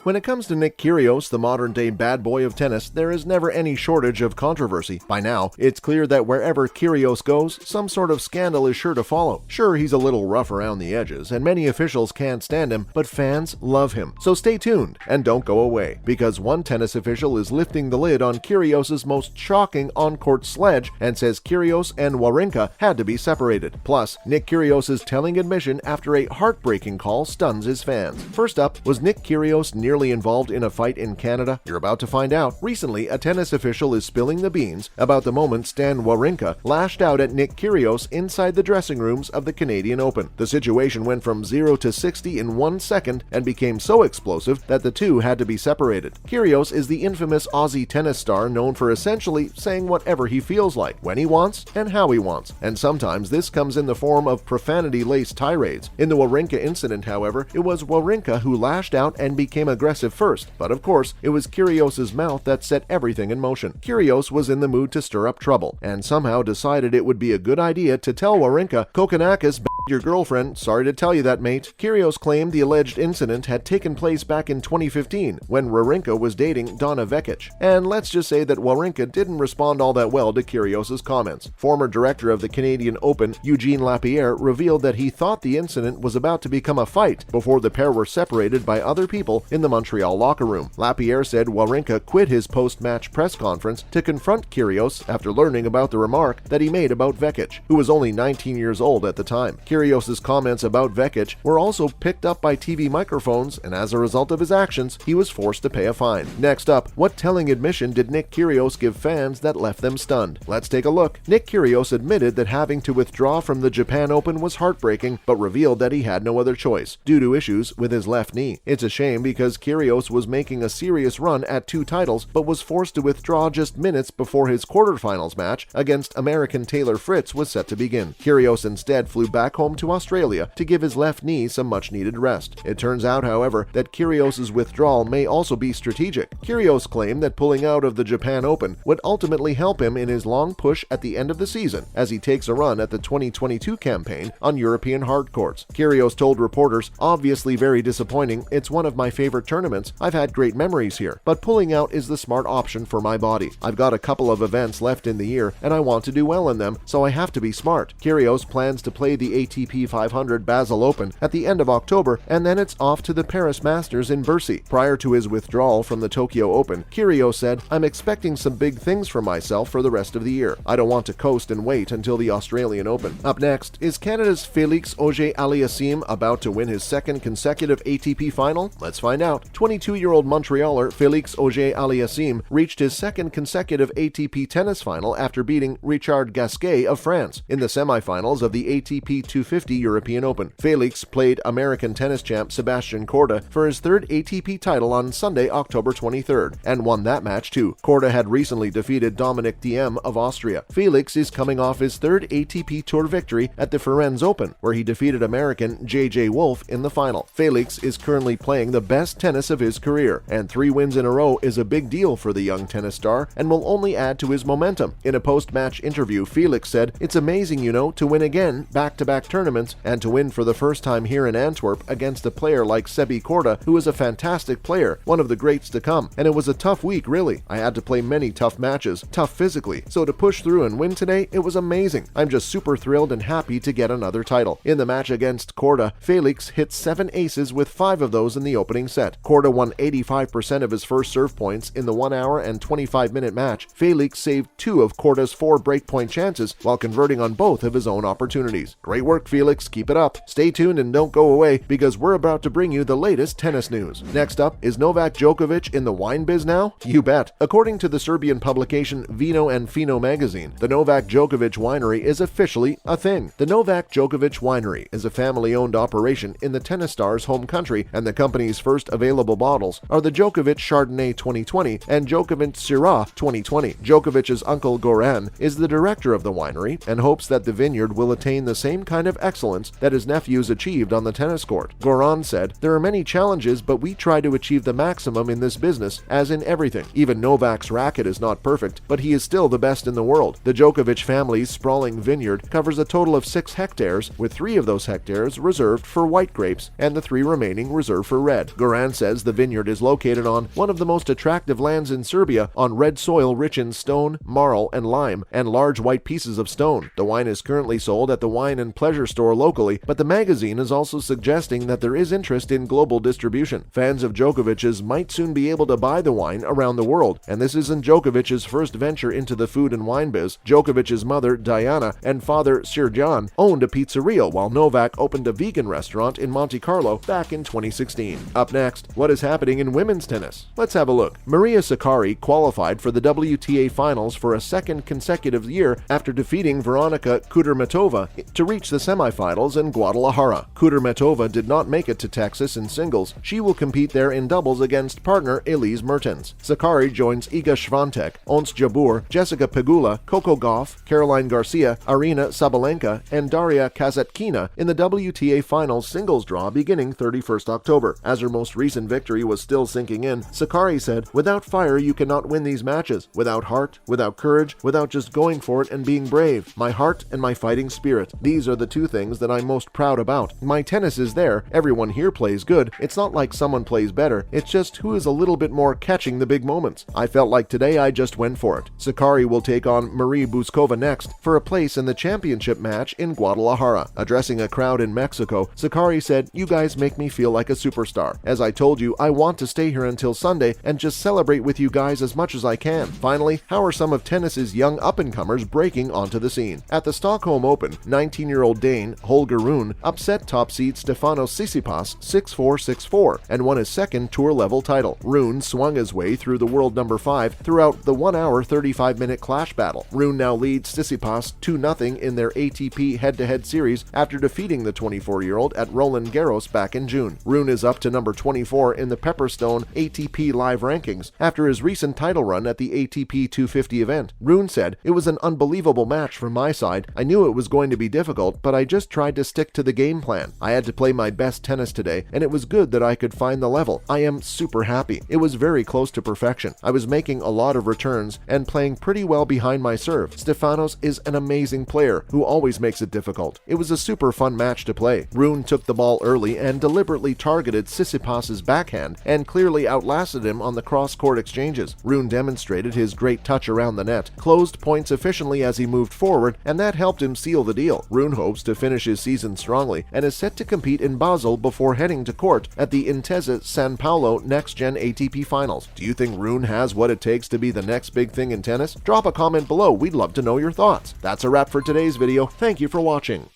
When it comes to Nick Kyrgios, the modern-day bad boy of tennis, there is never any shortage of controversy. By now, it's clear that wherever Kyrgios goes, some sort of scandal is sure to follow. Sure, he's a little rough around the edges, and many officials can't stand him, but fans love him. So stay tuned, and don't go away, because one tennis official is lifting the lid on Kyrgios' most shocking on-court sledge and says Kyrgios and Wawrinka had to be separated. Plus, Nick Kyrgios' telling admission after a heartbreaking call stuns his fans. First up, was Nick Kyrgios nearly involved in a fight in Canada? You're about to find out. Recently, a tennis official is spilling the beans about the moment Stan Wawrinka lashed out at Nick Kyrgios inside the dressing rooms of the Canadian Open. The situation went from 0 to 60 in 1 second and became so explosive that the two had to be separated. Kyrgios is the infamous Aussie tennis star known for essentially saying whatever he feels like, when he wants, and how he wants. And sometimes this comes in the form of profanity-laced tirades. In the Wawrinka incident, however, it was Wawrinka who lashed out and became aggressive first, but of course, it was Kyrgios' mouth that set everything in motion. Kyrgios was in the mood to stir up trouble, and somehow decided it would be a good idea to tell Wawrinka, "Kokonakis your girlfriend, sorry to tell you that, mate." Kyrgios claimed the alleged incident had taken place back in 2015, when Wawrinka was dating Donna Vekic. And let's just say that Wawrinka didn't respond all that well to Kyrgios' comments. Former director of the Canadian Open, Eugene Lapierre, revealed that he thought the incident was about to become a fight before the pair were separated by other people in the Montreal locker room. Lapierre said Wawrinka quit his post-match press conference to confront Kyrgios after learning about the remark that he made about Vekic, who was only 19 years old at the time. Kyrgios' comments about Vekic were also picked up by TV microphones, and as a result of his actions, he was forced to pay a fine. Next up, what telling admission did Nick Kyrgios give fans that left them stunned? Let's take a look. Nick Kyrgios admitted that having to withdraw from the Japan Open was heartbreaking, but revealed that he had no other choice, due to issues with his left knee. It's a shame because Kyrgios was making a serious run at 2 titles, but was forced to withdraw just minutes before his quarterfinals match against American Taylor Fritz was set to begin. Kyrgios instead flew back home to Australia to give his left knee some much-needed rest. It turns out, however, that Kyrgios' withdrawal may also be strategic. Kyrgios claimed that pulling out of the Japan Open would ultimately help him in his long push at the end of the season as he takes a run at the 2022 campaign on European hard courts. Kyrgios told reporters, "Obviously very disappointing. It's one of my favorite tournaments. I've had great memories here, but pulling out is the smart option for my body. I've got a couple of events left in the year and I want to do well in them, so I have to be smart." Kyrgios plans to play the ATP 500 Basel Open at the end of October, and then it's off to the Paris Masters in Bercy. Prior to his withdrawal from the Tokyo Open, Kyrgios said, "I'm expecting some big things for myself for the rest of the year. I don't want to coast and wait until the Australian Open." Up next, is Canada's Félix Auger-Aliassime about to win his second consecutive ATP final? Let's find out. 22-year-old Montrealer Félix Auger-Aliassime reached his second consecutive ATP tennis final after beating Richard Gasquet of France in the semifinals of the ATP 250 European Open. Félix played American tennis champ Sebastian Korda for his third ATP title on Sunday, October 23rd, and won that match too. Korda had recently defeated Dominic Thiem of Austria. Félix is coming off his third ATP Tour victory at the Firenze Open, where he defeated American J.J. Wolf in the final. Félix is currently playing the best tennis of his career, and 3 wins in a row is a big deal for the young tennis star and will only add to his momentum. In a post-match interview, Félix said, "It's amazing, to win again back-to-back tournaments and to win for the first time here in Antwerp against a player like Sebi Korda, who is a fantastic player, one of the greats to come. And it was a tough week, really. I had to play many tough matches, tough physically. So to push through and win today, it was amazing. I'm just super thrilled and happy to get another title." In the match against Korda, Félix hit 7 aces with 5 of those in the opening set. Korda won 85% of his first serve points in the 1 hour and 25-minute match. Félix saved 2 of Korda's 4 breakpoint chances while converting on both of his own opportunities. Great work, Félix. Keep it up. Stay tuned and don't go away because we're about to bring you the latest tennis news. Next up, is Novak Djokovic in the wine biz now? You bet. According to the Serbian publication Vino and Fino magazine, the Novak Djokovic winery is officially a thing. The Novak Djokovic winery is a family-owned operation in the tennis star's home country, and the company's first available bottles are the Djokovic Chardonnay 2020 and Djokovic Syrah 2020. Djokovic's uncle Goran is the director of the winery and hopes that the vineyard will attain the same kind of excellence that his nephews achieved on the tennis court. Goran said, "There are many challenges, but we try to achieve the maximum in this business, as in everything. Even Novak's racket is not perfect, but he is still the best in the world." The Djokovic family's sprawling vineyard covers a total of 6 hectares, with 3 of those hectares reserved for white grapes and the 3 remaining reserved for red. Goran man says the vineyard is located on one of the most attractive lands in Serbia, on red soil rich in stone, marl, and lime, and large white pieces of stone. The wine is currently sold at the wine and pleasure store locally, but the magazine is also suggesting that there is interest in global distribution. Fans of Djokovic's might soon be able to buy the wine around the world, and this isn't Djokovic's first venture into the food and wine biz. Djokovic's mother, Diana, and father, Sirjan, owned a pizzeria, while Novak opened a vegan restaurant in Monte Carlo back in 2016. Up next, what is happening in women's tennis? Let's have a look. Maria Sakkari qualified for the WTA Finals for a second consecutive year after defeating Veronika Kudermetova to reach the semifinals in Guadalajara. Kudermetova did not make it to Texas in singles. She will compete there in doubles against partner Elise Mertens. Sakkari joins Iga Swiatek, Ons Jabeur, Jessica Pegula, Coco Gauff, Caroline Garcia, Arina Sabalenka, and Daria Kasatkina in the WTA Finals singles draw beginning 31st October. As her most recent victory was still sinking in, Sakkari said, "Without fire, you cannot win these matches. Without heart, without courage, without just going for it and being brave. My heart and my fighting spirit. These are the two things that I'm most proud about. My tennis is there. Everyone here plays good. It's not like someone plays better. It's just who is a little bit more catching the big moments. I felt like today I just went for it." Sakkari will take on Marie Buskova next for a place in the championship match in Guadalajara. Addressing a crowd in Mexico, Sakkari said, "You guys make me feel like a superstar. As I told you, I want to stay here until Sunday and just celebrate with you guys as much as I can." Finally, how are some of tennis's young up-and-comers breaking onto the scene? At the Stockholm Open, 19-year-old Dane Holger Rune upset top seed Stefanos Tsitsipas 6-4, 6-4 and won his second tour-level title. Rune swung his way through the world number 5 throughout the 1-hour 35-minute clash battle. Rune now leads Tsitsipas 2-0 in their ATP head-to-head series after defeating the 24-year-old at Roland Garros back in June. Rune is up to number 24 in the Pepperstone ATP Live rankings after his recent title run at the ATP 250 event. Rune said, "It was an unbelievable match from my side. I knew it was going to be difficult, but I just tried to stick to the game plan. I had to play my best tennis today, and it was good that I could find the level. I am super happy. It was very close to perfection. I was making a lot of returns and playing pretty well behind my serve. Stefanos is an amazing player who always makes it difficult. It was a super fun match to play." Rune took the ball early and deliberately targeted Tsitsipas's backhand and clearly outlasted him on the cross-court exchanges. Rune demonstrated his great touch around the net, closed points efficiently as he moved forward, and that helped him seal the deal. Rune hopes to finish his season strongly and is set to compete in Basel before heading to court at the Intesa San Paulo Next Gen ATP Finals. Do you think Rune has what it takes to be the next big thing in tennis? Drop a comment below. We'd love to know your thoughts. That's a wrap for today's video. Thank you for watching.